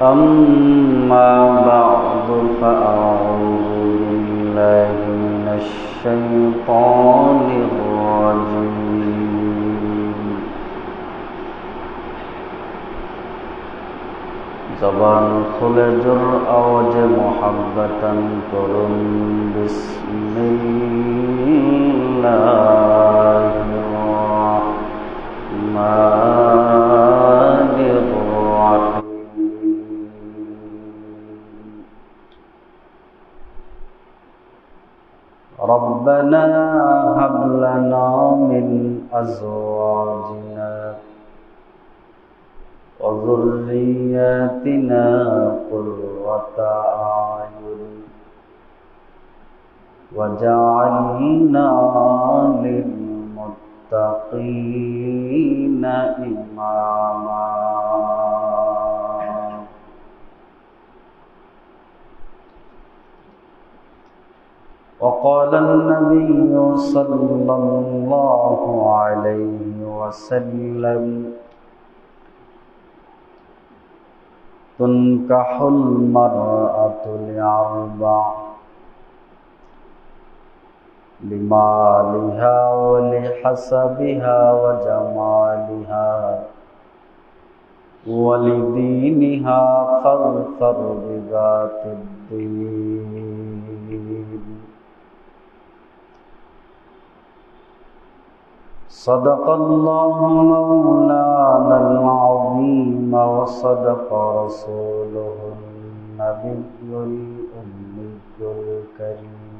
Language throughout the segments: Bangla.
أما بعد فأعوذ بالله من الشيطان الرجيم زبان খুলে জোর আওয়াজে মুহাব্বতান করুন বিসমিল্লাহির রাহমানির রাহিম ربنا هب لنا من أزواجنا وذرياتنا قرة أعين واجعلنا للمتقين إماما وقال النبي صلى الله عليه وسلم تنكح المرأة لأربع لمالها ولحسبها وجمالها ولدينها فاظفر بذات الدين صدق الله مولانا العظيم وصدق رسوله النبي الأمي الكريم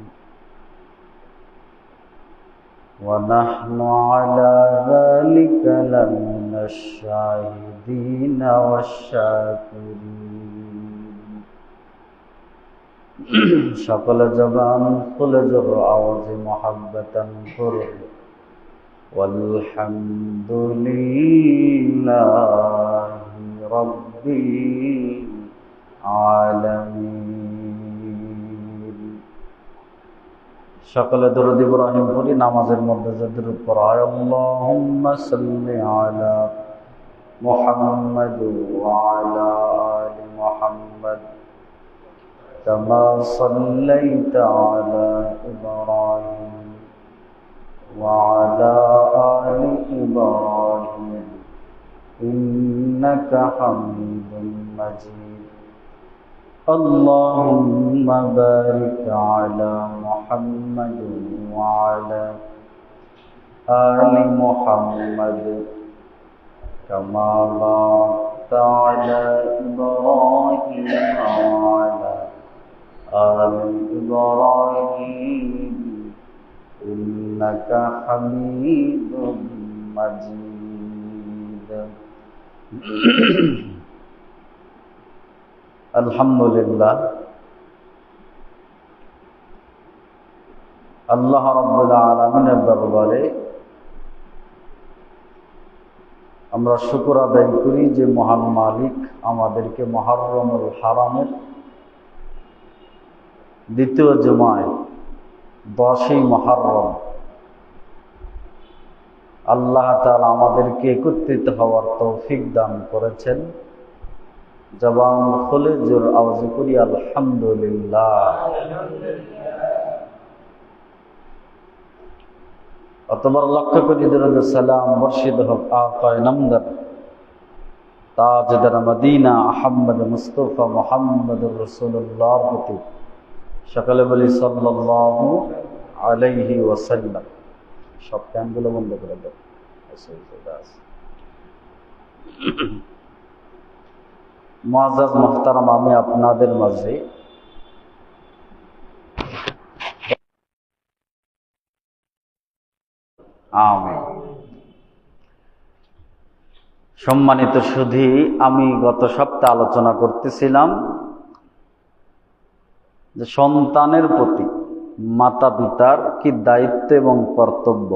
ونحن على ذلك لمن الشاهدين والشاكرين সকল জবান খুলে জোর আওয়াজে মুহাব্বতান করুন والحمد لله رب العالمين সকলে দরুদ ইব্রাহিম পড়ি নামাজের মধ্যে যে দরুদ পড়া হয় আল্লাহুম্মা সাল্লি আলা মুহাম্মাদ ওয়া আলা আলি মুহাম্মাদ কামা সাল্লাইতা আলা ইব্রাহিম وعلى آل إبراهيم إنك حميد مجيد اللهم بارك على محمد وعلى آل محمد كما باركت على إبراهيم وعلى آل إبراهيم إنك حميد مجيد আলহামদুলিল্লাহ আল্লাহ রাব্বুল আলামিনের দরবারে আমরা শুকর আদায় করি যে মহান মালিক আমাদেরকে মুহররমুল হারামের দ্বিতীয় জুমায় 10ই মুহররম আল্লাহ তাআলা আমাদেরকে একত্রিত হওয়ার তৌফিক দান করেছেন। জবান খুলে জোর আওয়াজে করি আলহামদুলিল্লাহ। অতঃপর লক্ষ্য করি দরুদ সালাম বর্ষিত হোক আকায়ে নামদার তাজদার মদিনা আহমদ মুস্তাফা মুহাম্মদুর রাসূলুল্লাহর প্রতি সকলে বলি সাল্লাল্লাহু আলাইহি ওয়াসাল্লাম। সব ফ্যানগুলো বন্ধ করে দাও। মুআজ্জাজ মুহতারাম, আমি আপনাদের মাঝে আমিন। সম্মানিত সুধী, আমি গত সপ্তাহে আলোচনা করতেছিলাম যে সন্তানের প্রতি মাতা পিতার কি দায়িত্ব এবং কর্তব্য।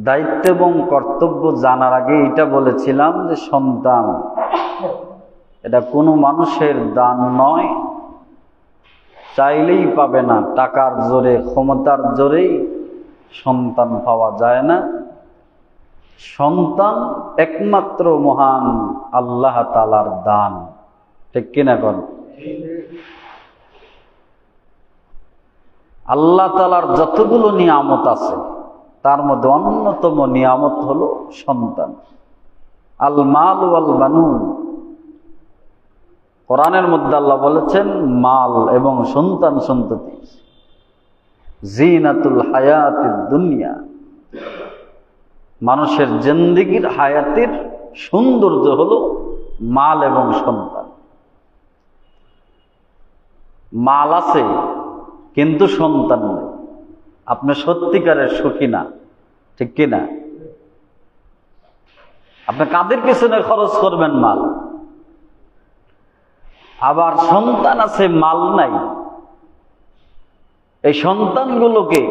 দায়িত্ব এবং কর্তব্য জানার আগে এটা বলেছিলাম যে সন্তান এটা কোনো মানুষের দান নয়, চাইলেই পাবে না, টাকার জোরে ক্ষমতার জোরেই সন্তান পাওয়া যায় না। সন্তান একমাত্র মহান আল্লাহ তাআলার দান, ঠিক কিনা কোন? আল্লাহ তাআলার যতগুলো নিয়ামত আছে তার মধ্যে অন্যতম নিয়ামত হলো সন্তান। আল মাল ওয়াল বানুন, কোরআনের মধ্যে আল্লাহ বলেছেন মাল এবং সন্তান সন্ততি জিনাতুল হায়াতিদ দুনিয়া, মানুষের জিন্দেগীর হায়াতের সৌন্দর্য হলো মাল এবং সন্তান। মাল আছে কিন্তু সন্তান নেই, আপনি সত্যিকারের সুখী না, ঠিক কিনা? আপনি কাদের পেছনে খরচ করবেন? মাল। আবার সন্তান আছে, মাল নাই। এই সন্তানগুলোকে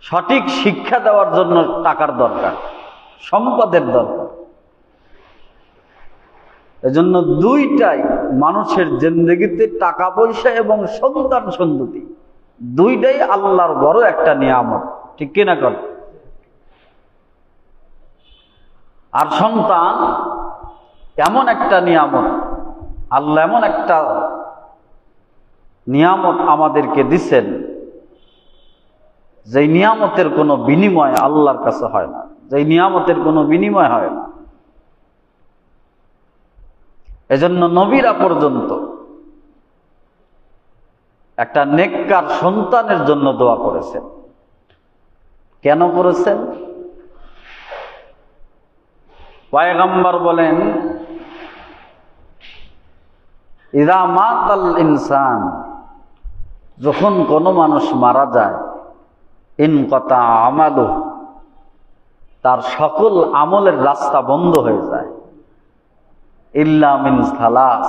সঠিক শিক্ষা দেওয়ার জন্য টাকার দরকার, সম্পদের দরকার। এজন্য দুইটাই মানুষের জিন্দেগিতে, টাকা পয়সা এবং সন্তান সন্ততি, দুইটাই আল্লাহর বড় একটা নিয়ামত, ঠিক কিনা কর? আর সন্তান এমন একটা নিয়ামত, আল্লাহ এমন একটা নিয়ামত আমাদেরকে দিচ্ছেন যে নিয়ামতের কোনো বিনিময় আল্লাহর কাছে হয় না, যে নিয়ামতের কোনো বিনিময় হয় না। এজন্য নবীরা পর্যন্ত একটা নেককার সন্তানের জন্য দোয়া করেছেন। কেন করেছেন? পয়গম্বর বলেন, ইযা মাতাল ইনসান, যখন কোনো মানুষ মারা যায়, ইনকাতা আমালুহু, তার সকল আমলের রাস্তা বন্ধ হয়ে যায়, ইল্লা মিন সালাস,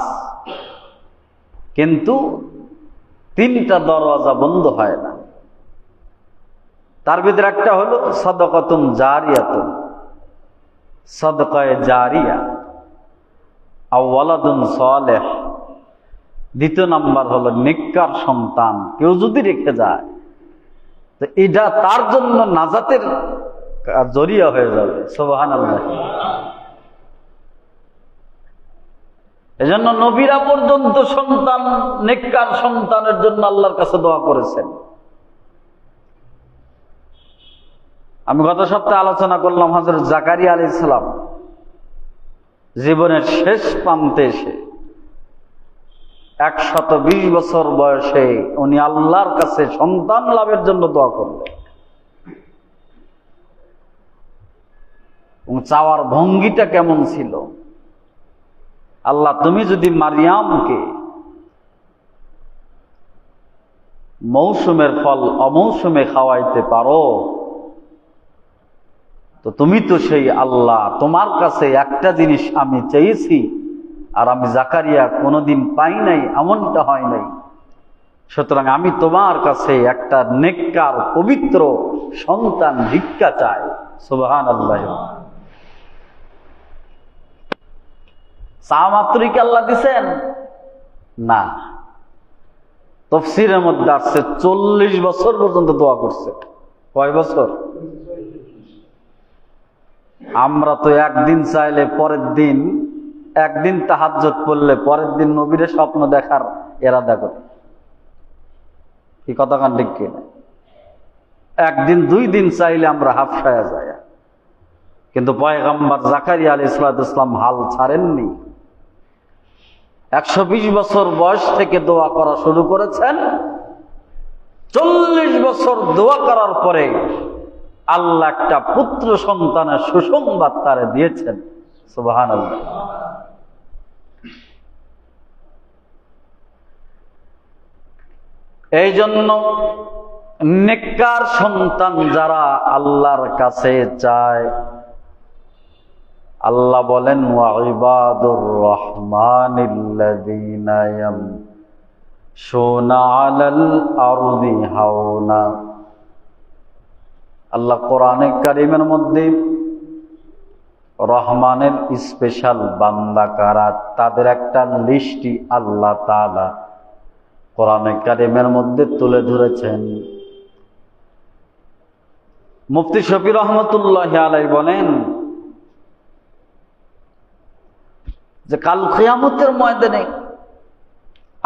কিন্তু তিনটা দরওয়াজা বন্ধ হয় না। তার ভিতরে একটা হলো সাদাকাতুন জারিয়াতুন, সাদকায়ে জারিয়া, আও ওয়ালাদুন সালেহ, দ্বিতীয় নাম্বার হলো নেককার সন্তান কেউ যদি রেখে যায় তো এটা তার জন্য নাজাতের জরিয়া হয়ে যাবে। সুবহানাল্লাহ। এজন্য নবীরা পর্যন্ত সন্তান, নেককার সন্তানের জন্য আল্লাহর কাছে দোয়া করেছেন। আমি গত সপ্তাহে আলোচনা করলাম হযরত জাকারিয়া আলাইহিস সালাম জীবনের শেষ প্রান্তে এসে 120 বছর বয়সে উনি আল্লাহর কাছে সন্তান লাভের জন্য দোয়া করলেন। চাওয়ার ভঙ্গিটা কেমন ছিল? আল্লাহ, তুমি যদি মারিয়ামকে মৌসুমের ফল অমৌসুমে খাওয়াইতে পারো তো তুমি তো সেই আল্লাহ। তোমার কাছে একটা জিনিস আমি চেয়েছি আর আমি জাকারিয়া কোনোদিন পাই নাই, এমনটা হয় নাই। সুতরাং আমি তোমার কাছে একটা নেককার পবিত্র সন্তান ভিক্ষা চাই। সুবহানাল্লাহ। চা মাত্রই কি আল্লাহ দিছেন? না, তাফসীরের মধ্যে আসছে 40 বছর পর্যন্ত দোয়া করছে। কয় বছর? আমরা তো একদিন চাইলে পরের দিন, একদিন তাহাজ্জুদ পড়লে পরের দিন নবীরে স্বপ্ন দেখার ইরাদা করি। কি কথা কান ঠিক কিনা? একদিন দুই দিন চাইলে আমরা হাফসায়া যায়। কিন্তু পয়গম্বর জাকারিয়া আলাইহিস সালাম হাল ছাড়েননি। 120 বছর বয়স থেকে দোয়া করা শুরু করেছেন। 40 বছর দোয়া করার পরে আল্লাহ একটা পুত্র সন্তানের সুসংবাদ তারে দিয়েছেন। সুবহানাল্লাহ। এই জন্য নেককার সন্তান যারা আল্লাহর কাছে চায়, আল্লাহ বলেন ওয়া ইবাদুর রহমানিল্লাযীনা ইয়ামশুনা আলাল আরদি হাওনা। আল্লাহ কোরআনে কারীমের মধ্যে রহমানের স্পেশাল বান্দা কারা তাদের একটা লিস্টই আল্লাহ তাআলা কোরআনে কারীমের মধ্যে তুলে ধরেছেন। মুফতি শফি রহমতুল্লাহ আলাইহি বলেন যে কাল কিয়ামতের ময়দানে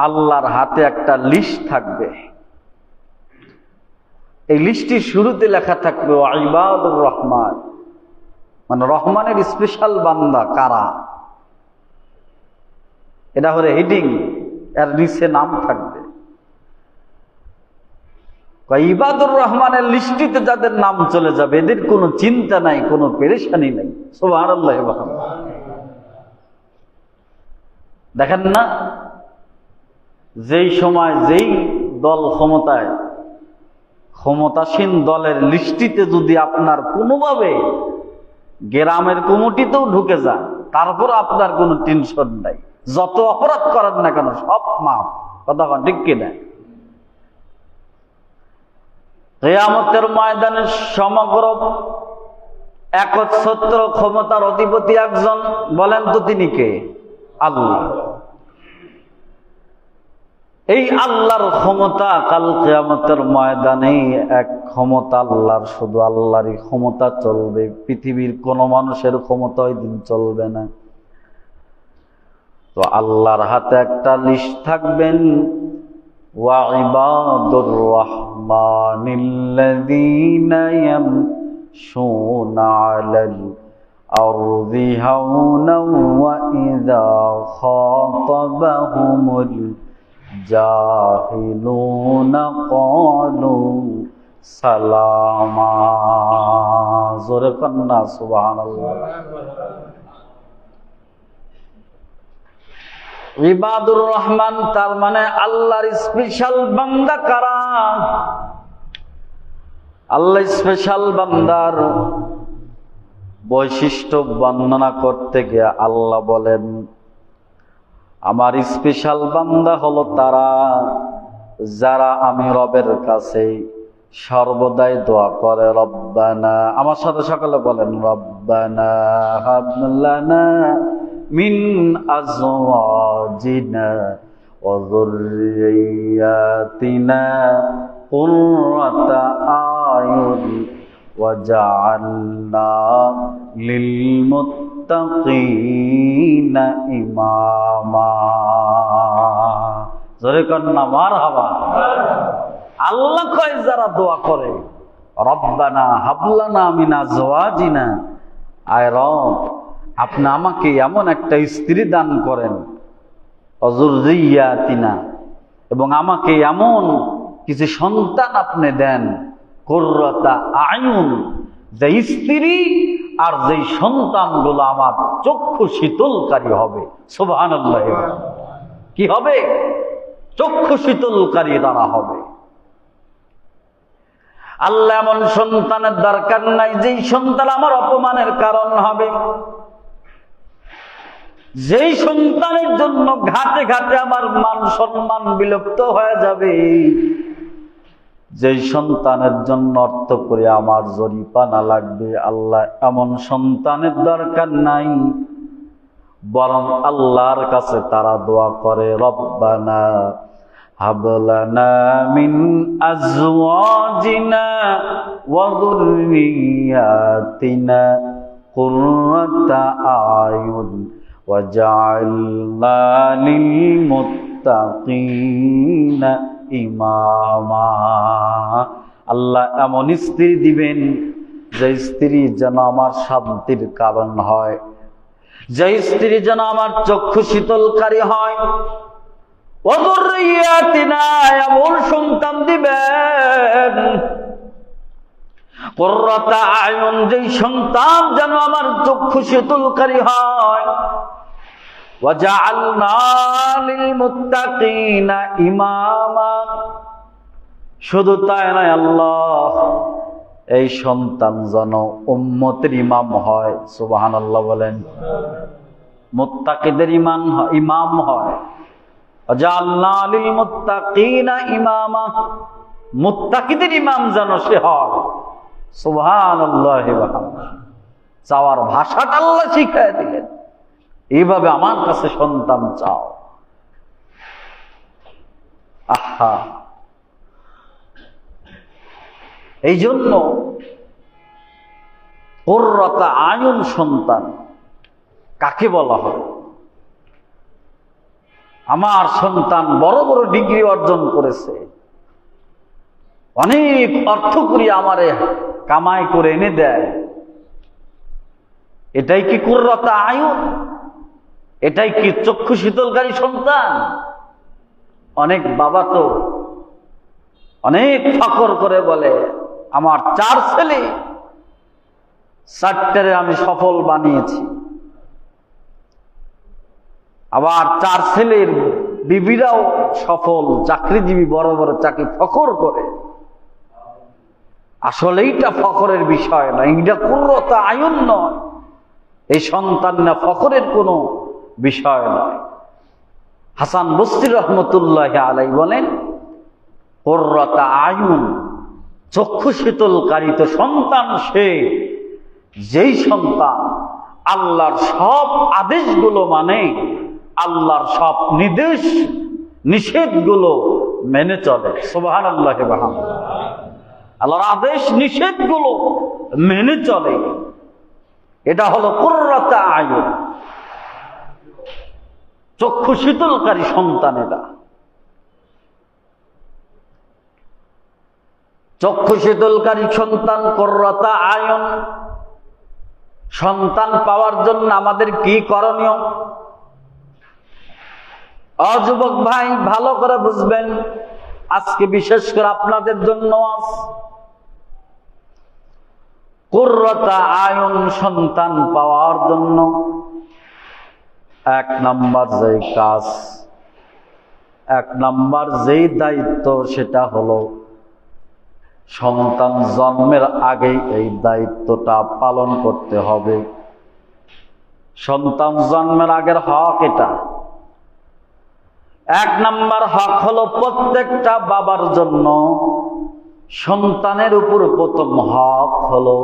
আল্লাহর হাতে একটা লিস্ট থাকবে। এই লিস্টটির শুরুতে লেখা থাকবে ইবাদুর রহমান, মানে রহমানের স্পেশাল বান্দা কারা, এটা হলো হেডিং, এর নিচে নাম থাকবে। ইবাদুর রহমানের লিস্টিতে যাদের নাম চলে যাবে এদের কোনো চিন্তা নাই, কোনো পেরেশানি নাই। সুবহানাল্লাহ। দেখেন না, যেই সময় যেই দল ক্ষমতাসীন দলের লিস্টিতে যদি আপনার কোনোভাবে গ্রামের কমিটিতেও ঢুকে যান, তারপর আপনার কোনো টেনশন নাই, যত অপরাধ করেন না কেন সব মাফ। কথা ঠিক কিনা? কিয়ামতের ময়দানে সমগ্র একচ্ছত্র ক্ষমতার অধিপতি একজন, বলেন তো তিনি কে? আল্লাহ। এই আল্লাহর ক্ষমতা কাল কিয়ামতের ময়দানে এক ক্ষমতা আল্লাহর, শুধু আল্লাহরই ক্ষমতা চলবে, পৃথিবীর কোন মানুষের ক্ষমতা ওই দিন চলবে না। তো আল্লাহর হাতে একটা লিস্ট থাকবেন, ওয়া ইবাদুর রহমানিল্লাযীনা ইয়ামশুনা আলাল আরদি হাওনান ওয়া ইযা খাতাবাহুমুল জাহিলুনা ক্বালু সালামা। জোরে কন্না সুবহানাল্লাহ। ইবাদুর রহমান তার মানে আল্লাহর স্পেশাল বান্দা কারা? আল্লাহ স্পেশাল বান্দার বৈশিষ্ট্য বর্ণনা করতে গিয়ে আল্লাহ বলেন, আমার স্পেশাল বান্দা হলো তারা যারা আমি রবের কাছে সর্বদাই দোয়া করে, রব্বানা, আমার সাথে সকলে বলেন, রব্বানা হাব লানা মিন আজওয়াজিনা ওয়া যুররিয়াতিনা কুররাতা আয়ুন ওয়াজআলনা লিল মুত্তাকিনা ইমামা। জোরে কন্না মারহাবা। আল্লাহ কয় যারা দোয়া করে, রব্বানা হাবলানা মিন আজওয়াজিনা, আয় রব আপনি আমাকে এমন একটা স্ত্রী দান করেন, অযুররিয়াতিনা, এবং আমাকে এমন কিছু সন্তান আপনি দেন, কুররাতা আয়ুন, যে স্ত্রী আর যে সন্তানগুলো আমার চক্ষু শীতলকারী হবে। সুবহানাল্লাহ। কি হবে? চক্ষু শীতলকারী তারা হবে। আল্লাহ এমন সন্তানের দরকার নাই যেই সন্তান আমার অপমানের কারণ হবে, যেই সন্তানের জন্য ঘাটে ঘাটে আমার মান সম্মান বিলুপ্ত হয়ে যাবে, যেই সন্তানের জন্য অর্থ করে আমার জরিপানা লাগবে। আল্লাহ এমন সন্তানের দরকার নাই, বরং আল্লাহর কাছে তারা দোয়া করে, রব্বানা হাব লানা মিন আজওয়াজিনা ওয়া যুররিয়াতিনা কুররাতা আয়ুন ওয়াজআলনা লিল মুত্তাকিনা ইমামা। আল্লাহ এমন স্ত্রী দিবেন যে স্ত্রী যেন আমার শান্তির কারণ হয়, যে স্ত্রী যেন আমার চক্ষু শীতলকারী হয়। ওয়া যুররিয়াতিনা, এমন সন্তান দিবেন কুররাতা আয়ুন, যে সন্তান যেন আমার চক্ষু শীতলকারী হয়। ওয়াজআলনা লিল মুত্তাকিনা ইমামা, শুধু তাই নয় আল্লাহ এই সন্তান যেন উম্মতের ইমাম হয়। সুবহানাল্লাহ বলেন। মুত্তাকিদের ইমাম হয়। ওয়াজআলনা লিল মুত্তাকিনা ইমামা, মুত্তাকিদের ইমাম যেন সে হয়। সুবহানাল্লাহি ওয়া বিহামদিহি। চাওয়ার ভাষাটা আল্লাহ শিখায় দিলেন, এইভাবে আমার কাছে সন্তান চাও। আহা, এই জন্য কুররাতা আয়ুন সন্তান কাকে বলা হয়? আমার সন্তান বড় বড় ডিগ্রি অর্জন করেছে, অনেক অর্থ করি আমারে কামাই করে এনে দেয়, এটাই কি কুররাতা আয়ুন? এটাই কি চক্ষু শীতলকারী সন্তান? অনেক বাবা তো অনেক ফখর করে বলে আমার 4 ছেলে, 4টারে আমি সফল বানিয়েছি। আবার 4 ছেলের বিবিরাও সফল চাকরিজীবী, বড় বড় চাকরি, ফখর করে। আসলে এইটা ফখরের বিষয় না, এইটা কুররাতা আয়ুন নয়, এই সন্তান না ফখরের কোনো বিষয় নয়। হাসান বসরি রহমতুল্লাহ আলাইহি বলেন, কুররাতা আয়ুন, চক্ষু শীতলকারী তো সন্তান সে, যেই সন্তান আল্লাহর সব আদেশগুলো মানে, আল্লাহর সব নিষেধগুলো মেনে চলে। সুবহানাল্লাহ ওয়া বিহামদিহি। আল্লাহর আদেশ নিষেধগুলো মেনে চলে, এটা হলো কুররাতা আয়ুন, চক্ষু শীতলকারী সন্তান। এটা চক্ষু শীতলকারী সন্তান, কুররাতা আয়ুন। সন্তান পাওয়ার জন্য আমাদের কি করণীয়? যুবক ভাই ভালো করে বুঝবেন, আজকে বিশেষ করে আপনাদের জন্য কুররাতা আয়ুন সন্তান পাওয়ার জন্য 1 নাম্বার যেই কাজ, 1 নাম্বার যেই দায়িত্ব, সেটা হলো সন্তান জন্মের আগেই এই দায়িত্বটা পালন করতে হবে। সন্তান জন্মের আগের হক এটা। 1 নাম্বার হক হলো প্রত্যেকটা বাবার জন্য সন্তানের উপর প্রথম হক হলো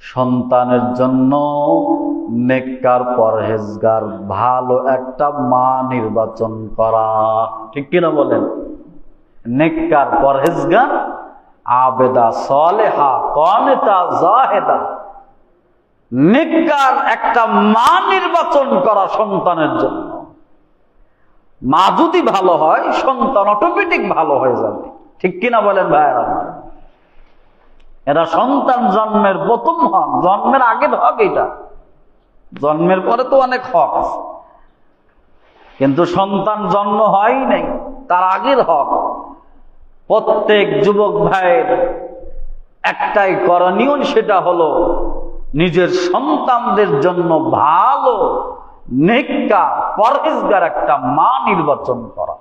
সন্তানের জন্য নেককার, পরহেজগার, ভালো একটা মা নির্বাচন করা। ঠিক কিনা বলেন? নেককার, পরহেজগার, আবেদা, সালেহা, কানিতা, জাহেদা, নেককার একটা মা নির্বাচন করা সন্তানের জন্য। মা যদি ভালো হয়, সন্তান অটোমেটিক ভালো হয়ে যাবে। ঠিক কিনা বলেন ভাইরা? এরা সন্তান জন্মের প্রথম হক, জন্মের আগের হক এটা। জন্মের পরে তো অনেক হক আছে, কিন্তু সন্তান জন্ম হয় নাই, তার আগের হক। প্রত্যেক যুবক ভাইয়ের একটাই করণীয়, সেটা হলো নিজের সন্তানদের জন্য ভালো, নেককার, পরহেজগার একটা মা নির্বাচন করা।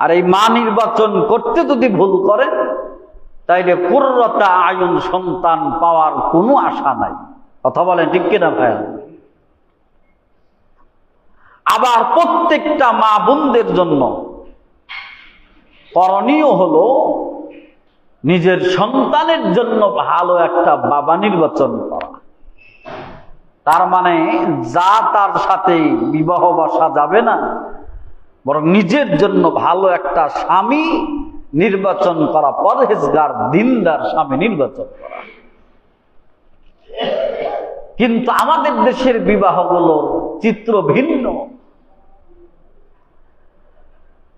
আর এই মা নির্বাচন করতে যদি ভুল করেন, তাইলে কুররাতা আয়ুন সন্তান পাওয়ার কোনো আশা নাই। কথা বলেন ঠিক কিনা ভাই? আবার প্রত্যেকটা মা বোনদের জন্য করণীয় হলো নিজের সন্তানের জন্য ভালো একটা বাবা নির্বাচন করা। তার মানে যা তার সাথে বিবাহ বসা যাবে না, বরং নিজের জন্য ভালো একটা স্বামী নির্বাচন করা, পরহেজগার, দিনদার স্বামী নির্বাচন করা। কিন্তু আমাদের দেশের বিবাহগুলোর চিত্র ভিন্ন।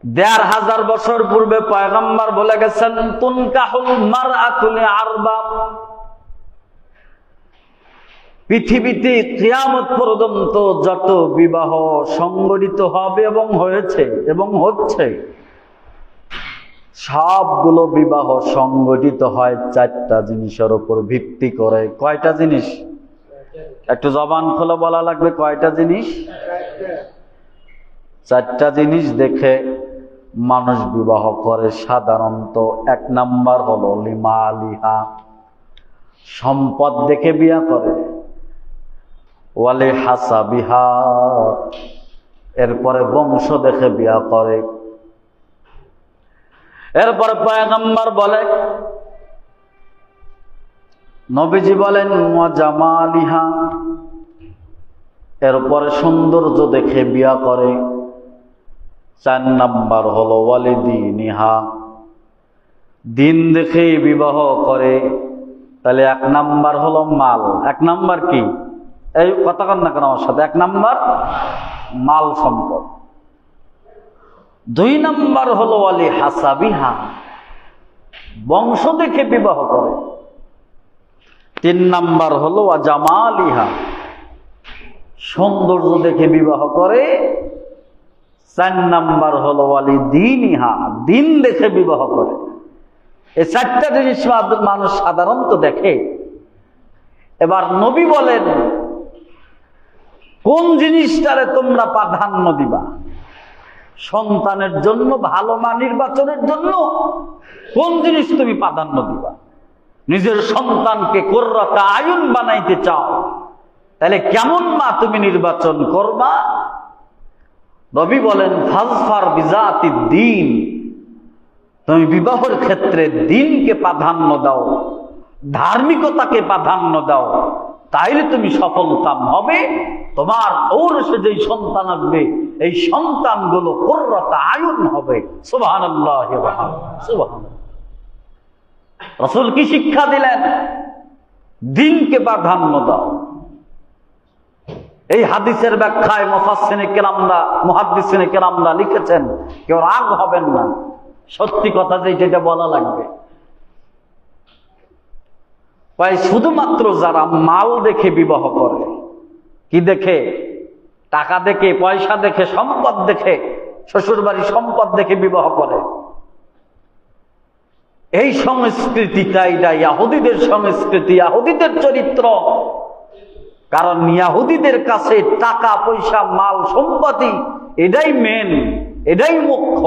১৫০০ বছর পূর্বে পয়গম্বর বলে গেছেন, তুনকাহুল মারআতু লিআরবা। পৃথিবীতে কিয়ামত পর্যন্ত যত বিবাহ সংগঠিত হবে এবং হয়েছে এবং হচ্ছে, সবগুলো বিবাহ সংগঠিত হয় 4টা জিনিসের উপর ভিত্তি করে। কয়টা জিনিস? একটু জবান খোলা বলা লাগবে। কয়টা জিনিস? 4টা জিনিস দেখে মানুষ বিবাহ করে সাধারণত। 1 নাম্বার হলো লিমালিহা, সম্পদ দেখে বিয়া করে। ওয়ালি হাসাবিহা, এরপরে বংশ দেখে বিয়া করে। এরপরে পয়গম্বর বলে, নবীজি বলেন ওয়াজামালিহা, এরপরে সৌন্দর্য দেখে বিয়া করে। 4 নাম্বার হলো ওয়ালিদিনিহা, দিন দেখে বিবাহ করে। তাহলে 1 নাম্বার হলো মাল। 1 নাম্বার কি? এই কথা কন না কেন আমার সাথে? 1 নাম্বার মাল সম্পদ। 2 নাম্বার হলো ওয়ালি হাসাবিহা, বংশ দেখে বিবাহ করে। 3 নাম্বার হলো ওয়া জামালিহা, সৌন্দর্য দেখে বিবাহ করে। 4 নাম্বার হলো ওয়ালি দীনিহা, দিন দেখে বিবাহ করে। এই 4টা জিনিস মানুষ সাধারণত দেখে। এবার নবী বলেন কোন জিনিসটারে তোমরা প্রাধান্য দিবা? সন্তানের জন্য, ভালো মা নির্বাচনের জন্য কোন জিনিস তুমি প্রাধান্য দিবা? নিজের সন্তানকে কুররাতা আয়ুন বানাইতে চাও, তাহলে কেমন মা তুমি নির্বাচন করবা? নবী বলেন ফাজফার বিজাতিদ দ্বীন, তুমি বিবাহের ক্ষেত্রে দ্বীনকে প্রাধান্য দাও, ধার্মিকতাকে প্রাধান্য দাও, তাইলে তুমি সফল কাম হবে। তোমার ঔরসে যেই সন্তান আসবে, এই সন্তানগুলো কুররাতা আয়ুন হবে। সুবহানাল্লাহ ওয়া সুবহানাল্লাহ। রাসূল কি শিক্ষা দিলেন? দ্বীনকে প্রাধান্য দাও। এই হাদিসের ব্যাখ্যায় মুহাদ্দিসিনে কেরামরা লিখেছেন, কেউ রাগ হবেন না, সত্যি কথা যেটা বলা লাগবে। শুধুমাত্র যারা মাল দেখে বিবাহ করে, কি দেখে? টাকা দেখে, পয়সা দেখে, সম্পদ দেখে, শ্বশুর বাড়ির সম্পদ দেখে বিবাহ করে, এই সংস্কৃতিটা এটা ইহুদিদের সংস্কৃতি, ইহুদিদের চরিত্র। কারণ ইহুদিদের কাছে টাকা পয়সা, মাল সম্পত্তি এটাই মেন, এটাই মুখ্য।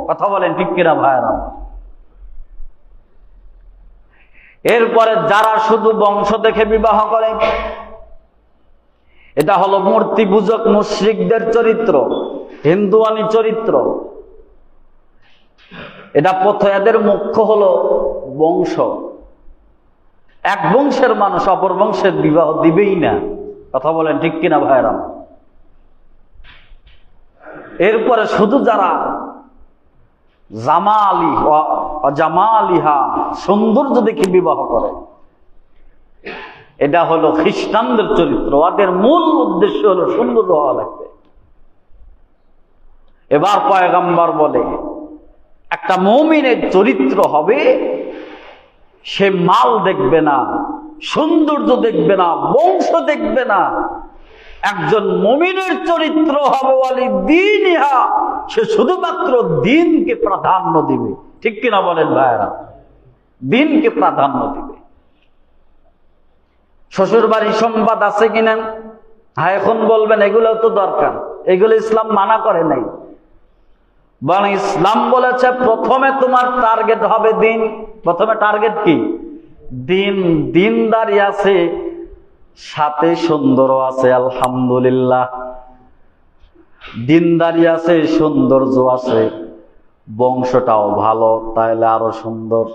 কথা বলেন ঠিক কিনা ভাইরা? এরপরে যারা শুধু বংশ দেখে বিবাহ করে, এটা হলো মূর্তি পূজক মুশরিকদের চরিত্র, হিন্দুয়ানি চরিত্র। এটা এদের মুখ্য হলো বংশ। এক বংশের মানুষ অপর বংশের বিবাহ দিবেই না। কথা বলেন ঠিক কিনা ভাইরা? এরপরে শুধু যারা জামালিহা, সৌন্দর্য দেখে বিবাহ করে, এটা হলো খ্রিস্টানদের চরিত্র। ওদের মূল উদ্দেশ্য হলো সুন্দর হওয়া লাগবে। এবার পয়গম্বর বলে একটা মুমিনের চরিত্র হবে, সে মাল দেখবে না, সৌন্দর্য দেখবে না, বংশ দেখবে না। একজন মুমিনের চরিত্র হবে ওয়ালি দীনিহা, সে শুধুমাত্র দ্বীনকে প্রাধান্য দিবে। ঠিক কিনা বলেন ভাইরা? দ্বীনকে প্রাধান্য দিবে। শ্বশুর বাড়ির সম্পদ আছে কিনা? হ্যাঁ, এখন বলবেন এগুলো তো দরকার, এগুলো ইসলাম মানা করে নাই। বরং ইসলাম বলেছে প্রথমে তোমার টার্গেট হবে দ্বীন। প্রথমে টার্গেট কি? দ্বীন। দ্বীনদারি আছে, সাথে সুন্দর আছে, আলহামদুলিল্লাহ। দ্বীনদারি আছে, সৌন্দর্য আছে, বংশটাও ভালো, তাইলে আরো সুন্দর।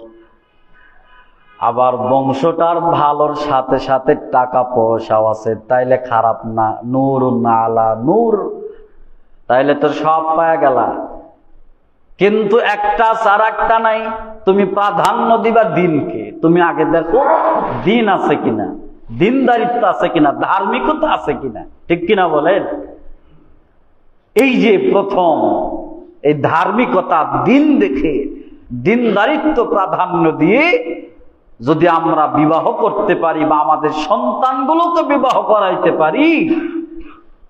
আবার বংশটার ভালোর সাথে সাথে টাকা পয়সাও আছে, তাইলে খারাপ না। নূর আলা নূর, তাইলে তো সব পাওয়া গেল। কিন্তু একটা আর একটা নাই, তুমি প্রাধান্য দিবা দ্বীনকে। তুমি আগে দেখো দ্বীন আছে কিনা, দ্বীনদারিত্ব আছে কিনা, ধার্মিকতা আছে কিনা। ঠিক কিনা বলেন? এই যে প্রথম এই ধার্মিকতা, দ্বীন দেখে, দ্বীনদারিত্ব প্রাধান্য দিয়ে যদি আমরা বিবাহ করতে পারি বা আমাদের সন্তানগুলোকে বিবাহ করাইতে পারি,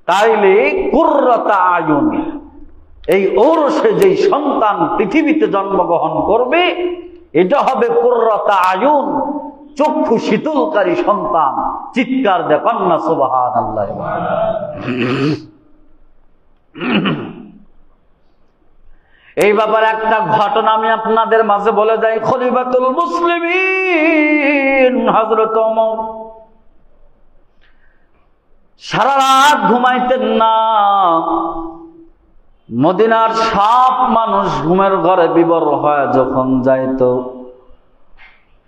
তাইলে কুররাতা আয়ুন, এই ঔরসে যেই সন্তান পৃথিবীতে জন্মগ্রহণ করবে, এটা হবে কুররাতা আয়ুন, চক্ষু শীতলকারী সন্তান। চিৎকার দেখান না সুবহানাল্লাহ। এই ব্যাপারে একটা ঘটনা আমি আপনাদের মাঝে বলে যাই। খলিফাতুল মুসলিমিন হযরত ওমর সারা রাত ঘুমাইতেন না। মদিনার সব মানুষ ঘুমের ঘরে বিবর হয়ে যখন যাইত,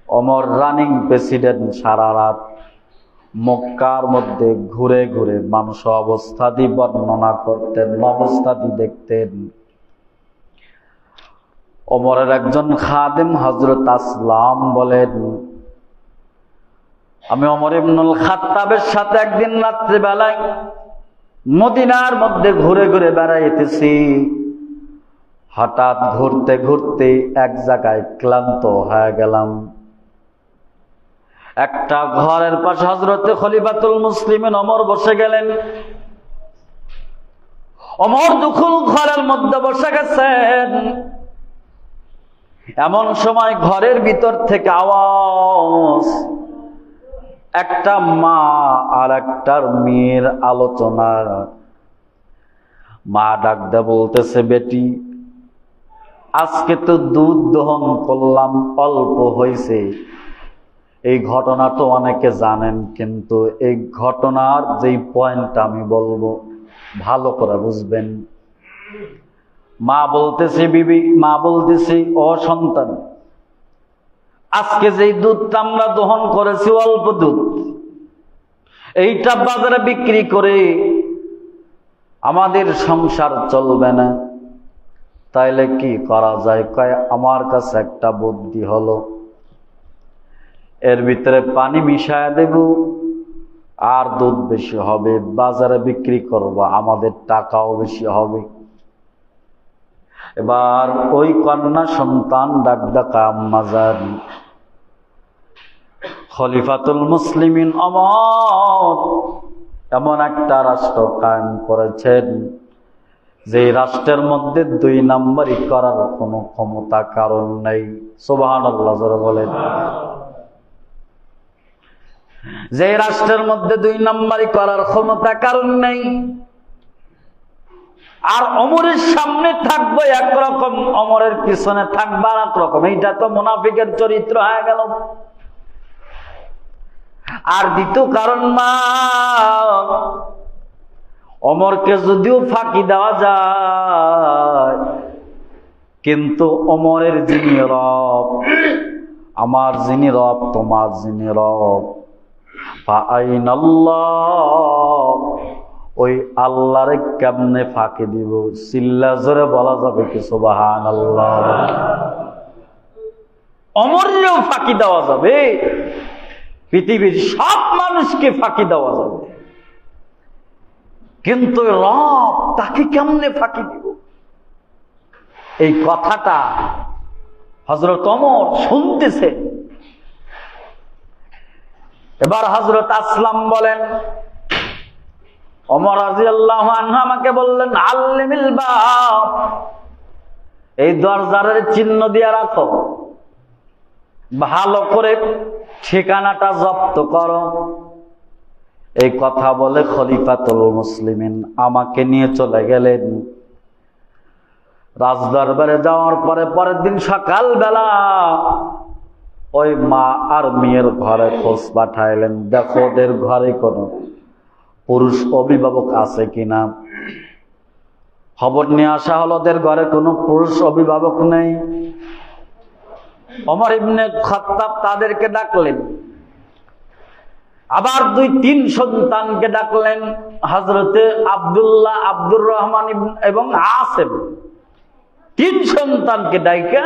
ওমর রানিং প্রেসিডেন্ট সারা রাত মক্কার মধ্যে ঘুরে ঘুরে মানুষ অবস্থাদি বর্ণনা করতেন, অবস্থাদি দেখতেন। ওমরের একজন খাদেম হযরত আসলাম বলেন, আমি ওমর ইবনুল খাত্তাবের সাথে একদিন রাত্রে বেলায় মদিনার মধ্যে ঘুরে ঘুরে বেড়াইতেছি। হঠাৎ ঘুরতে ঘুরতে এক জায়গায় ক্লান্ত হয়ে গেলাম। একটা ঘরের পাশে হযরতে খলিফাতুল মুসলিমিন ওমর বসে গেলেন। ওমর যখন ঘরের মধ্যে বসে গেছেন, এমন সময় ঘরের ভিতর থেকে আওয়াজ, একটা মা আর একটার মেয়ের আলোচনা। মা ডাক দে বলতেছে, বেটি আজকে তো দুধ দহন করলাম, অল্প হয়েছে। এই ঘটনা তো অনেকে জানেন, কিন্তু এই ঘটনার যেই পয়েন্টটা আমি বলবো ভালো করে বুঝবেন। মা বলতেছে, বিবি, মা বলতেছে, ও সন্তান, আজকে যেই দুধটা আমরা দহন করেছি অল্প দুধ, এইটা বাজারে বিক্রি করে আমাদের সংসার চলবে না, তাইলে কি করা যায়? কয়, আমার কাছে একটা বুদ্ধি হলো, এর ভিতরে পানি মিশায়া দেব, আর দুধ বেশি হবে, বাজারে বিক্রি করব, আমাদের টাকাও বেশি হবে। এবার ওই কন্যা সন্তান ডাক ডাকা, আম্মা জান, খলিফাতুল মুসলিমিন ওমর এমন একটা রাষ্ট্র কায়েম করেছেন যে রাষ্ট্রের মধ্যে 2 নাম্বারি করার কোনো ক্ষমতা কারণ নেই। সুবহানাল্লাহ জোরে বলেন। যে রাষ্ট্রের মধ্যে 2 নাম্বারি করার ক্ষমতা কারণ নেই, আর ওমরের সামনে থাকবো একরকম, ওমরের পিছনে থাকবো আর একরকম। এইটা তো মুনাফিকের চরিত্র হয়ে গেল। আর দ্বিতীয় কারণ, মা ওমরকে যদিও ফাঁকি দেওয়া যায়, কিন্তু ওমরের যিনি রব, আমার যিনি রব, তোমার যিনি রব, ফাআইনাল্লাহ, ওই আল্লাহরে কেমনে ফাঁকি দিব? চিল্লা জোরে বলা যাবে কি সুবহানাল্লাহ? ওমরেও ফাঁকি দেওয়া যাবে, পৃথিবীর সব মানুষকে ফাঁকি দেওয়া যাবে, কিন্তু রব তাকে কেমনে ফাঁকি দিব? এই কথাটা হযরত ওমর শুনতেছে। এবার হযরত আসলাম বলেন, ওমর রাদিয়াল্লাহু আনহু আমাকে বললেন, আল্লিমিল বাব, এই দরজার চিহ্ন দিয়ে রাখো, ভালো করে ঠিকানাটা জব্দ করো। এই কথা বলে খলিফাতুল মুসলিমিন আমাকে নিয়ে চলে গেলেন। রাজদরবারে যাওয়ার পরে পরের দিন সকালবেলা ওই মা আর মেয়ের ঘরে খোঁজ পাঠাইলেন, দেখো ওদের ঘরে কোনো পুরুষ অভিভাবক আছে কিনা। খবর নিয়ে আসা হলো, ওদের ঘরে কোনো পুরুষ অভিভাবক নেই। ওমর ইবনে খাত্তাব তাদেরকে ডাকলেন, আবার 2-3 সন্তানকে ডাকলেন, হযরতে আব্দুল্লাহ, আব্দুর রহমান এবং আসেম, 3 সন্তানকে ডাইকা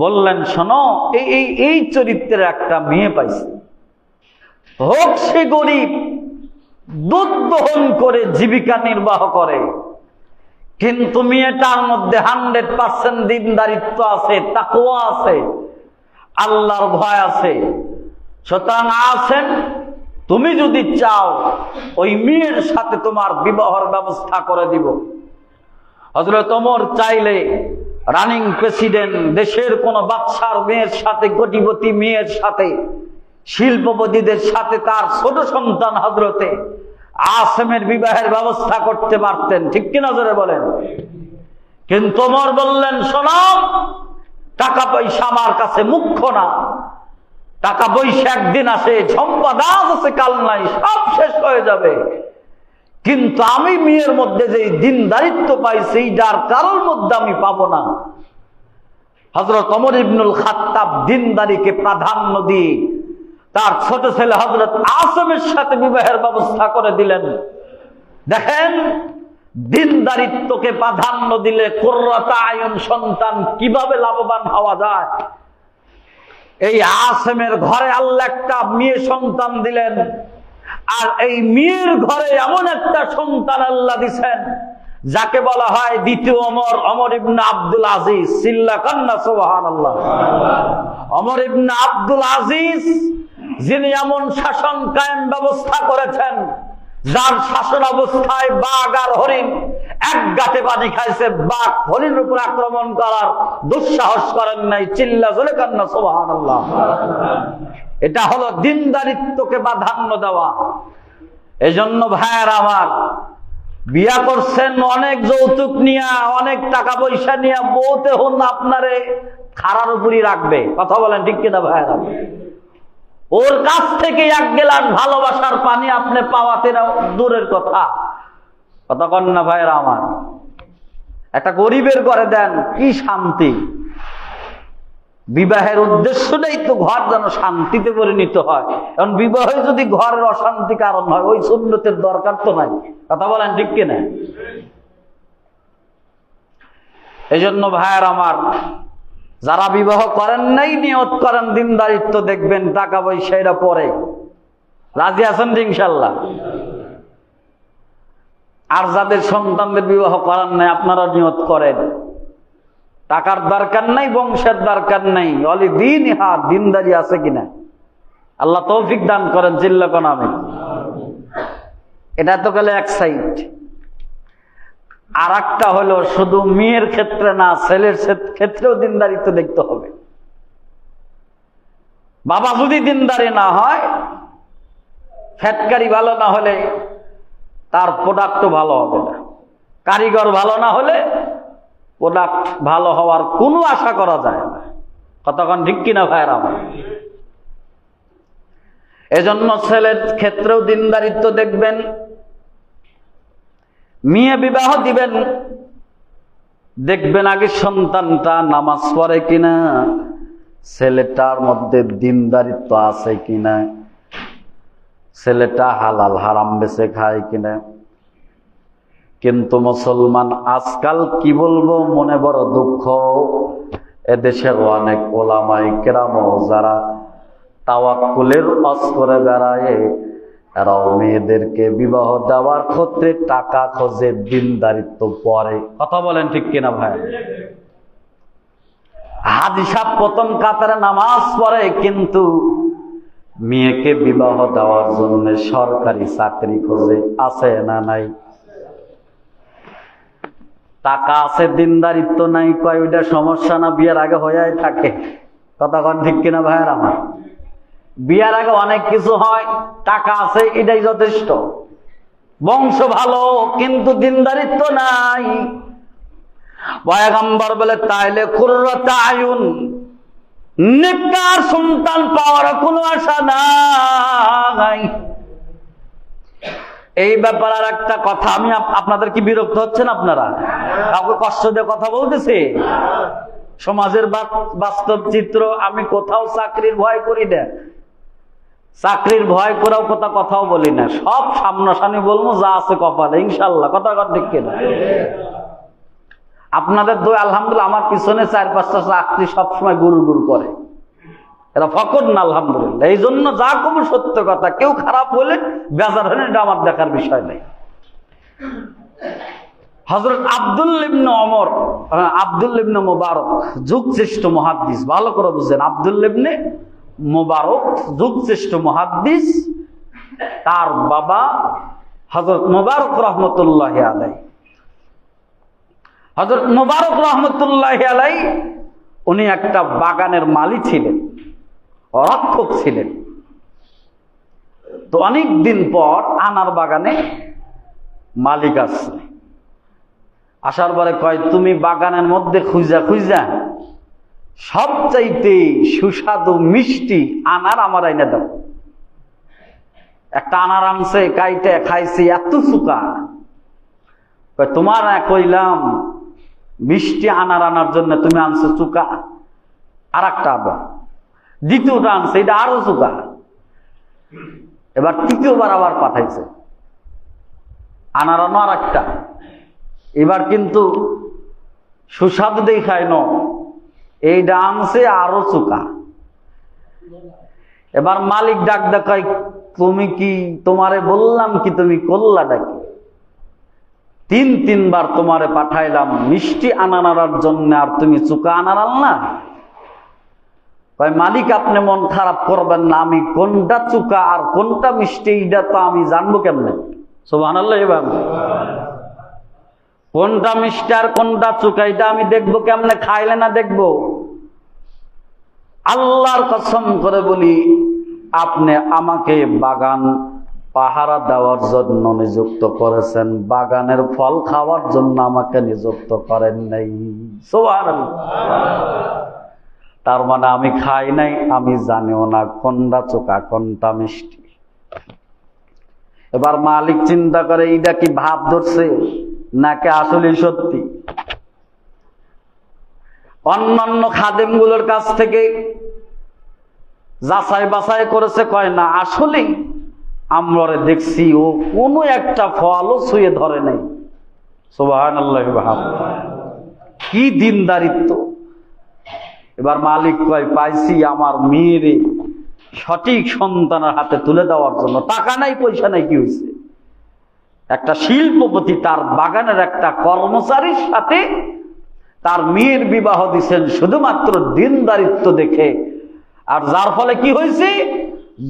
বললেন, শোনো, এই চরিত্রের একটা মেয়ে পাইছি, হোক সে গরিব, দুধ দহন করে জীবিকা নির্বাহ করে, কিন্তু মেয়েটার মধ্যে 100% দিনদারিত্ব আছে, তাকওয়া আছে, আল্লাহর ভয় আছে। সুতরাং আছেন, তুমি যদি চাও ওই মেয়ের সাথে তোমার বিবাহের ব্যবস্থা করে দিব। হযরত ওমর চাইলে রানিং প্রেসিডেন্ট, দেশের কোন বাদশার মেয়ের সাথে, কোটিপতি মেয়ের সাথে, শিল্পপতিদের সাথে তার ছোট সন্তান হযরতে আসেমের বিবাহের ব্যবস্থা করতে পারতেন, ঠিক কিনা জোরে বলেন। কিন্তু ওমর বললেন, শোনো, টাকা পয়সা আমার কাছে মুখ্য না, টাকা পয়সা একদিন আসে, সম্পদ আজ আছে কাল নাই, সব শেষ হয়ে যাবে, কিন্তু আমি মেয়ের মধ্যে যে দিনদারিত্ব পাইছি যার কারোর মধ্যে আমি পাবো না। হযরত ওমর ইবনুল খাত্তাব দিনদারিকে প্রাধান্য দিয়ে তার ছোট ছেলে হযরত আসেমের সাথে বিবাহের ব্যবস্থা করে দিলেন। দেখেন, দিনদারিত্বকে প্রাধান্য দিলে কুররাত আয়ুন সন্তান কিভাবে লাভবান হওয়া যায়। এই আসেমের ঘরে আল্লাহ একটা মেয়ে সন্তান দিলেন, আর এই মেয়ের ঘরে এমন একটা সন্তান আল্লাহ দিছেন যাকে বলা হয় দ্বিতীয় ওমর, ওমর ইবনে আব্দুল আজিজ। চিল্লা কান্না সুবহানাল্লাহ। ওমর ইবনে আব্দুল আজিজ, যিনি এমন শাসন কায়েম ব্যবস্থা করেছেন যার শাসন অবস্থায় বাঘ আর হরিণ এক গাঁটে পানি খাইছে, বাঘ হরিণের উপর আক্রমণ করার দুঃসাহস করেন নাই। চিল্লা জোরে কান্না সুবহানাল্লাহ। এটা হলো দিনদারিত্বকে প্রাধান্য দেওয়া। এজন্য ভাইয়ের আমার, বিয়া করছেন অনেক যৌতুক নিয়া, অনেক টাকা পয়সা নিয়া, বউতে হন আপনারে খাড়ার উপরই রাখবে। কথা বলেন ঠিক কিনা ভাইয়েরা? ওর কাছ থেকে এক গেলাস ভালোবাসার পানি আপনি পাওয়াতে দূরের কথা। কথা কন না ভাইয়েরা আমার? একটা গরিবের ঘরে দেন, কি শান্তি। বিবাহের উদ্দেশ্য নেই তো ঘর যেন শান্তিতে পরিণত হয়। কারণ বিবাহে যদি ঘরের অশান্তি কারণ হয়, ওই সুন্নতের দরকার তো নাই। কথা বলেন ঠিক কিনা? এই জন্য ভাইয়ের আমার, যারা বিবাহ করেন নাই নিয়ত করেন দিনদারিত্ব, দেখবেন টাকা পয়সা এরা পরে। রাজি আছেন ইনশাল্লাহ? আর যাদের সন্তানদের বিবাহ করার নাই, আপনারা নিয়ত করেন, টাকার দরকার নাই, বংশের দরকার নাই, অলি দিন হা দিনদারি আছে কিনা। আল্লাহ তৌফিক দান করেন। জিল্লা কোন আমিন। এটা তো গেলে এক সাইড। আর একটা হলো শুধু মেয়ের ক্ষেত্রে না, ছেলের ক্ষেত্রেও দিনদারিত্ব দেখতে হবে। বাবা যদি দিনদারি না হয়, ফ্যাটকারি ভালো না হলে তার প্রোডাক্টও ভালো হবে না। কারিগর ভালো না হলে প্রোডাক্ট ভালো হওয়ার কোনো আশা করা যায় না। কতক্ষণ ঠিক কিনা ভাইয়েরা আমার? এজন্য ছেলের ক্ষেত্রেও দিনদারিত্ব দেখবেন। মেয়ে বিবাহ দিবেন, দেখবেন আগে সন্তানটা নামাজ পড়ে কিনা, ছেলেটার মধ্যে দিনদারিত্ব আছে কিনা, ছেলেটা হালাল হারাম বেঁচে খায় কিনা। কিন্তু মুসলমান আজকাল কি বলবো, মনে বড় দুঃখ, এদেশের অনেক ওলামায়ে কেরাম যারা তাওয়াক্কুলের ওয়াজ করে বেড়ায়, এরাও মেয়েদেরকে বিবাহ দেওয়ার ক্ষেত্রে টাকা খোঁজে, দিনদারিত্ব পরে। কথা বলেন ঠিক কিনা ভাই? হাজি সাহেব প্রথম কাতারে নামাজ পড়ে, কিন্তু মেয়েকে বিবাহ দেওয়ার জন্য সরকারি চাকরি খোঁজে। আছে না নাই? টাকা আছে, দিনদারিত্ব নাই, কয় ওইটা সমস্যা না, বিয়ের আগে হয়ে থাকে। কথা কন ঠিক কিনা ভাইয়ের আমার? বিয়ার আগে অনেক কিছু হয়, টাকা আছে এটাই যথেষ্ট। বংশ ভালো কিন্তু দিনদারিত্ব নাই। পয়গম্বর বলে তাইলে কুররাত আয়ুন, নেককার সন্তান পাওয়ার কোনো আশা নাই। এই ব্যাপারে আর একটা কথা, আমি আপনাদের কি বিরক্ত হচ্ছেন? আপনারা কাউকে কষ্ট দিয়ে কথা বলতেছি? সমাজের বাস্তব চিত্র। আমি কোথাও চাকরির ভয় করি না, চাকরির ভয় করেও কথাও বলি না, সব সামনাসামনি বলবো, যা আছে কপালে ইনশাল্লাহ। কথা ঠিক কিনা? আপনাদের দোয়া আলহামদুলিল্লাহ, আমার পিছনে 4-5টা চাকরি সবসময় গুরু গুরু করে, এরা ফকর না আলহামদুলিল্লাহ। এই জন্য যা কম সত্য কথা, কেউ খারাপ হলে বেজার হলে এটা আমার দেখার বিষয় নেই। হযরত আব্দুল্লাহ ইবনে ওমর, আব্দুল্লাহ ইবনে মুবারক যুগশ্রেষ্ঠ মুহাদ্দিস, ভালো করে বুঝেন। আব্দুল্লাহ ইবনে মুবারক যুগশ্রেষ্ঠ মুহাদ্দিস, তার বাবা হযরত মুবারক রহমতুল্লাহি আলাইহি। হযরত মুবারক রহমতুল্লাহি আলাইহি উনি একটা বাগানের মালি ছিলেন, রক্ষক ছিলেন। তো অনেক দিন পর আনার বাগানে মালিক আসছে, আসার পরে কয়, তুমি বাগানের মধ্যে খুঁজা খুঁজা সবচাইতে সুস্বাদু মিষ্টি আনার আমার আইনা দাও। একটা আনার আনছে, কাইটে খাইছি, এত চুকা। তোমার কইলাম মিষ্টি আনার আনার জন্য, তুমি আনছো চুকা। আর একটা আবার দ্বিতীয়টা আনছে, এটা আরো চুকা। এবার তৃতীয়বার আবার পাঠাইছে, আনার আনো আর একটা। এবার কিন্তু সুস্বাদু দেখায় ন, এইটা আনছে আরো চুকা। এবার মালিক ডাক দেখায়, তুমি কি, তোমারে বললাম কি, তুমি করলা ডাকি? 3-3 বার তোমারে পাঠাইলাম মিষ্টি আনার জন্য, আর তুমি চুকা আনার না। মালিক আপনি মন খারাপ করবেন না, আমি কোনটা চুকা আর কোনটা মিষ্টি এটা তো আমি জানবো কেমনে? সুবহানাল্লাহ। এবার কোনটা মিষ্টি আর কোনটা চুকা এটা আমি দেখবো কেমনে? খাইলে না দেখবো? আল্লাহর কসম করে বলি, আপনি আমাকে বাগান পাহারা দেওয়ার জন্য নিযুক্ত করেছেন, বাগানের ফল খাওয়ার জন্য আমাকে নিযুক্ত করেন নাই। সুবহানাল্লাহ। তার মানে আমি খাই নাই, আমি জানিও না কোনটা চোখা কোনটা মিষ্টি। এবার মালিক চিন্তা করে, এটা কি ভাব ধরছে নাকি আসলে সত্যি? অন্যান্য খাদেমগুলোর কাছ থেকে যাচাই বাছাই করেছে, কয় না আসলেই আমরা দেখছি ও কোনো একটা ফলও ছুঁয়ে ধরে নাই। সুবহানাল্লাহ। কি দিনদারিত্ব! এবার মালিক কয়, পাইছি আমার মেয়ের সঠিক সন্তানের হাতে তুলে দেওয়ার জন্য। টাকা নাই পয়সা নাই, কি হয়েছে? একটা শিল্পপতি তার বাগানের একটা কর্মচারীর সাথে তার মেয়ের বিবাহ দিচ্ছেন শুধুমাত্র দিনদারিত্ব দেখে। আর যার ফলে কি হয়েছে,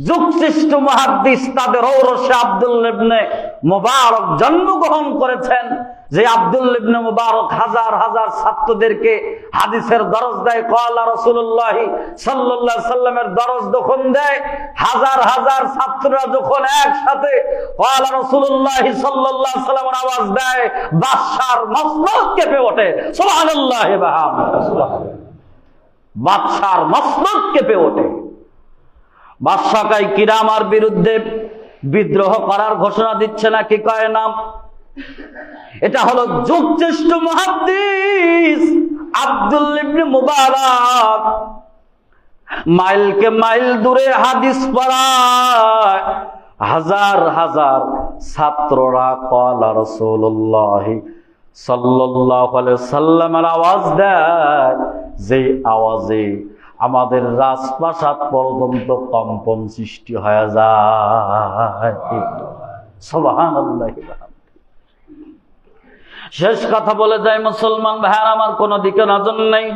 যুগশ্রেষ্ঠ মুহাদ্দিস তাদের ঔরসে আব্দুল্লাহ ইবনে মুবারক জন্মগ্রহণ করেছেন, যে আব্দুল্লাহ ইবনে মুবারক হাজার হাজার ছাত্রদেরকে হাদিসের দরজ দেয়। ক্বালা রাসূলুল্লাহ সাল্লাল্লাহু আলাইহি সাল্লামের দরজ যখন দেয়, হাজার হাজার ছাত্ররা যখন একসাথে ক্বালা রাসূলুল্লাহ সাল্লাল্লাহু আলাইহি সাল্লামের আওয়াজ দেয়, বাদশার মসনদ কেঁপে ওঠে। সুবহানাল্লাহ। বাদশার মসনদ কেঁপে ওঠে। বাদশা কয়, কিরা আমার বিরুদ্ধে বিদ্রোহ করার ঘোষণা দিচ্ছে নাকি? কয় না, এটা হলো যুগশ্রেষ্ঠ মুহাদ্দিস আব্দুল্লাহ ইবনে মুবারক, মাইলকে মাইল দূরে হাদিস পড়ায় হাজার হাজার ছাত্ররা ক্বালা রাসূলুল্লাহ সাল্লাল্লাহু আলাইহি সাল্লামের আওয়াজ দেয়, যে আওয়াজে আমাদের রাজপ্রাসাদ পর্যন্ত কম্পন সৃষ্টি হয়ে যায়। সুবহানাল্লাহ। শেষ কথা বলে যায়, মুসলমান ভাইয়ের আমার কোন দিকে নজর নেই।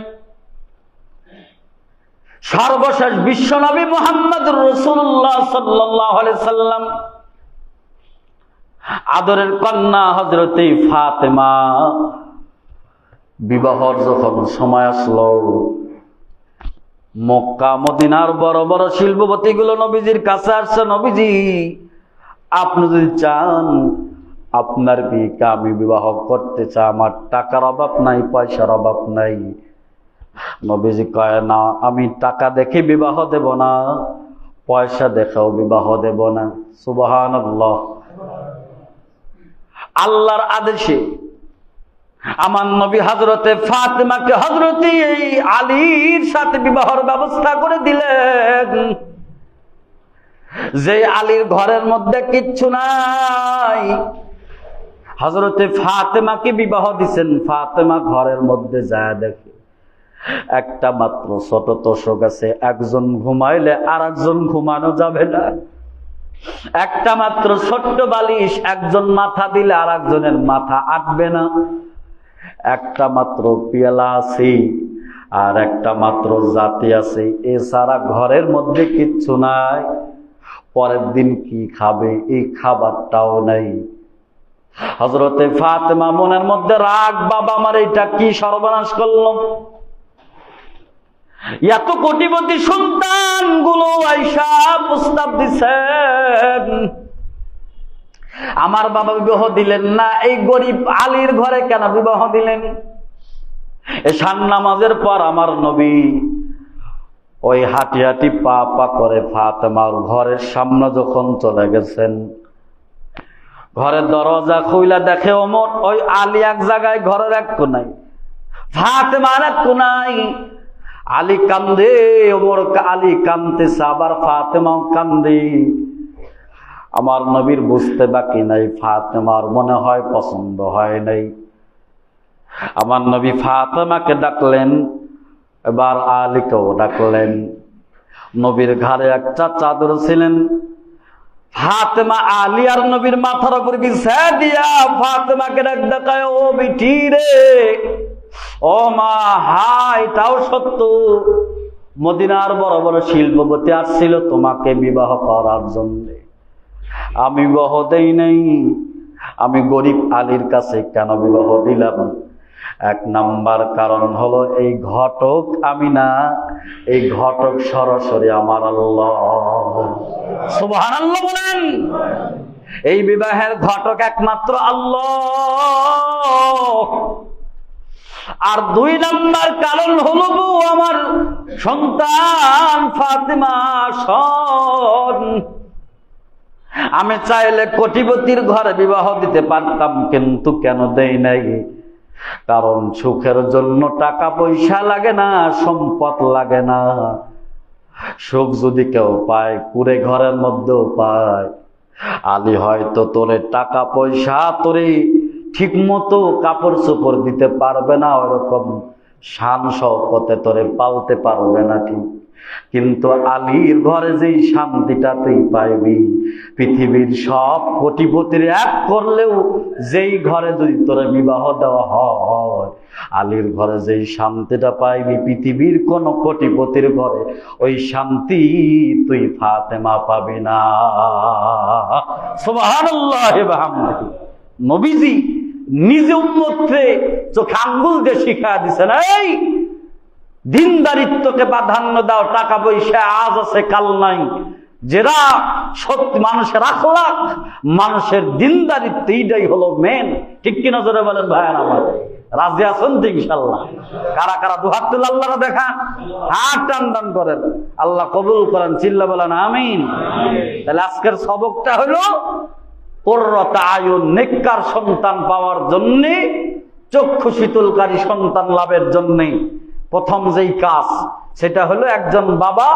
সর্বশেষ বিশ্বনবী মুহাম্মদুর রাসূলুল্লাহ সাল্লাল্লাহু আলাইহি সাল্লাম আদরের কন্যা হযরতে ফাতেমা বিবাহর যখন সময় আসলো, মক্কা মদিনার বড় বড় শিল্পপতি গুলো নবীজির কাছে আসছে, নবীজি আপনি যদি চান আপনার বিয়েকে আমি বিবাহ করতে চাই, আমার টাকার অভাব নাই, পয়সার অভাব নাই। নবীজি কয় না, আমি টাকা দেখে বিবাহ দেব না, পয়সা দেখেও বিবাহ দেব না। সুবহানাল্লাহ। আল্লাহর আদেশে আমার নবী হযরতে ফাতেমাকে হযরতে আলীর সাথে বিবাহের ব্যবস্থা করে দিলেন। যে আলীর ঘরের মধ্যে কিচ্ছু নাই, হযরতে ফাতেমাকে বিবাহ দিছেন। ফাতেমা ঘরের মধ্যে যায় দেখে একটা মাত্র ছোট তোষক আছে, একজন ঘুমাইলে আর একজন ঘুমানো যাবে না। একটা মাত্র ছোট্ট বালিশ, একজন মাথা দিলে আর একজনের মাথা আটবে না। একটা মাত্র পেয়ালা আছে আর একটা মাত্র জাতি আছে, এছাড়া ঘরের মধ্যে কিচ্ছু নাই। পরের দিন কি খাবে এই খাবারটাও নাই। হযরতে ফাতেমা মনের মধ্যে রাগ, বাবা আমার এটা কি সর্বনাশ করলাম। এত কোটিপতি সন্তান গুলো আইসা প্রস্তাব দিচ্ছেন, আমার বাবা বিবাহ দিলেন না, এই গরিব আলীর ঘরে কেন বিবাহ দিলেন? এশার নামাজের পর আমার নবী ওই হাঁটি হাঁটি পা পা করে ফাতেমার ঘরের সামনে যখন চলে গেছেন, ঘরের দরজা খুইলা দেখে ওমর ওই আলী এক জায়গায়, ঘরের এক কোনায়, ফাতেমা আর এক কোনায়। আলী কান্দে, ওমর আলী কান্দতেছে, আবার ফাতেমাও কান্দে। আমার নবীর বুঝতে বাকি নাই, ফাতেমার মনে হয় পছন্দ হয় নাই। আমার নবী ফাতেমাকে ডাকলেন, এবার আলীকেও ডাকলেন। নবীর ঘাড়ে একটা চাদর ছিলেন। ফাতেমা আলী আর নবীর মাথার উপর বিছায়া দিয়া ফাতেমাকে ডাক দেখায়, ও বিটি রে, ও মা, হাই তাও সত্য, মদিনার বড় বড় শিল্পপতি আসছিল তোমাকে বিবাহ করার জন্য। আমি বিবাহ দেই নাই। আমি গরিব আলীর কাছে কেন বিবাহ দিলাম? এক নাম্বার কারণ হলো এই ঘটক আমি না, এই ঘটক সরাসরি আমার আল্লাহ। সুবহানাল্লাহ বলেন। এই বিবাহের ঘটক একমাত্র আল্লাহ। আর দুই নাম্বার কারণ হলো আমার সন্তান ফাতেমা। শোন, আমি চাইলে কোটিপতির ঘরে বিবাহ দিতে পারতাম, কিন্তু কেন দেই নাই? কারণ সুখের জন্য টাকা পয়সা লাগে না, সম্পদ লাগে না। সুখ যদি কেউ পায় কুড়ে ঘরের মধ্যেও পায়। আলী হয়তো তোরে টাকা পয়সা তোরে ঠিক মতো কাপড় চোপড় দিতে পারবে না, ওরকম শান শওকতে তোরে পালতে পারবে না, ঠিক। কিন্তু আলীর ঘরে যেই শান্তিটা তুই পাইবি, পৃথিবীর সব কোটিপতির এক করলেও যেই ঘরে যদি তোরে বিবাহ দেওয়া হয়, আলীর ঘরে যেই শান্তিটা পাইবি, পৃথিবীর কোন কোটিপতির ঘরে ওই শান্তি তুই ফাতেমা পাবি না। সুবহানাল্লাহ ওয়া বিহামদিহি। নবীজি নিজে উম্মতকে চোখে আঙ্গুল দিয়ে শিখায়া দিছেন, এই দিনদারিত্বকে প্রাধান্য দাও, টাকা পয়সা আজ আছে কাল নাই। যেটা সত্যি মানুষের আখলাক, মানুষের দিনদারিত্ব, এইটাই হলো মেন। ঠিক কিনা জোরে বলেন ভাইয়ান আমার? রাজি আছেন তো ইনশাল্লাহ? কারা কারা দুহাত তুলে আল্লাহরা দেখান, হাত টান টান করেন, আল্লাহ কবুল করেন, চিল্লা বলেন আমিন। তাহলে আজকের সবকটা হলো কুররাত আয়ুন, নেককার সন্তান পাওয়ার জন্য, চক্ষু শীতলকারী সন্তান লাভের জন্য প্রথম যেই কাজ, সেটা হলো একজন বাবা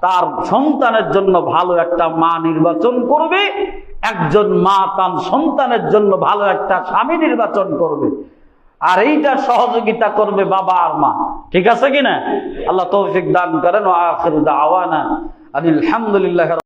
তার সন্তানের জন্য ভালো একটা মা নির্বাচন করবে, একজন মা তার সন্তানের জন্য ভালো একটা স্বামী নির্বাচন করবে, আর এইটা সহযোগিতা করবে বাবা আর মা। ঠিক আছে কিনা? আল্লাহ তৌফিক দান করেন। ওয়া আখিরু দাওয়ানা আলহামদুলিল্লাহ।